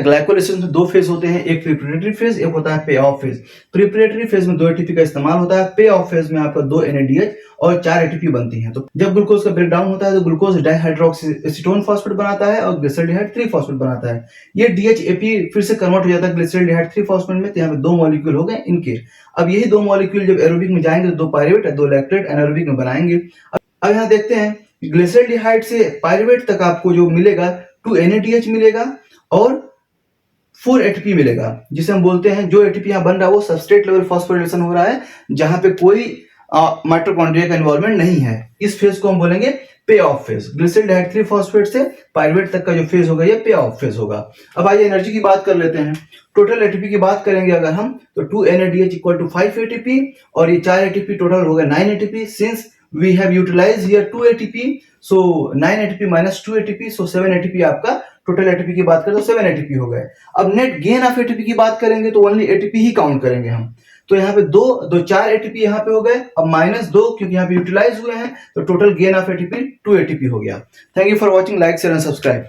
Glycolysis में दो phase होते हैं, एक प्रिपरेटरी फेज, एक होता है पे ऑफ फेज। प्रिपरेटरी फेज में 2 एटीपी का इस्तेमाल होता है, पे ऑफ फेज में आपका 2 एनएडीएच और 4 एटीपी बनती हैं। तो जब ग्लूकोज का ब्रेकडाउन होता है तो ग्लूकोज डाइहाइड्रोक्सी एसीटोन फॉस्फेट बनाता है और ग्लिसरॉल्डिहाइड 3 फॉस्फेट बनाता है। ये डीएचएपी फिर से कन्वर्ट हो जाता है ग्लिसरॉल्डिहाइड 3 फॉस्फेट में, तो यहाँ पे 2 मॉलिक्यूल हो गए इनके। अब यही 2 मॉलिक्यूल जब एरोबिक में जाएंगे तो 2 पायरुवेट और 2 लैक्टेट एनारोबिक में बनाएंगे। अब यहाँ देखते हैं ग्लिसरॉल्डिहाइड से पायरुवेट तक आपको जो मिलेगा 2 एनएडीएच मिलेगा और 4 एटीपी मिलेगा, जिसे हम बोलते हैं जो एटीपी यहाँ बन रहा है वो सबस्ट्रेट लेवल फॉस्फोरिलेशन हो रहा है, जहां पे कोई माइटोकॉन्ड्रिया का इन्वॉल्वमेंट नहीं है। इस फेज को हम बोलेंगे पे ऑफ फेज। ग्लिसरॉल्डिहाइड 3 फॉस्फेट से पायरुवेट तक का जो फेज होगा ये पे ऑफ फेज होगा। अब आइए एनर्जी की बात कर लेते हैं। टोटल एटीपी की बात करेंगे अगर हम तो 2 NADH इक्वल टू 5 एटीपी और ये 4 एटीपी टोटल हो गया 9 ATP. Since we have utilized here 2 ATP, so 9 ATP minus 2 ATP, so 7 ATP आपका टोटल एटीपी की बात करें तो 7 एटीपी हो गए। अब नेट गेन ऑफ एटीपी की बात करेंगे तो ओनली एटीपी ही काउंट करेंगे हम। तो यहाँ पे 4 एटीपी यहाँ पे हो गए, अब -2 क्योंकि यहाँ पे यूटिलाइज हुए हैं, तो total gain of ATP 2 ATP हो गया। Thank you for watching, like share and subscribe.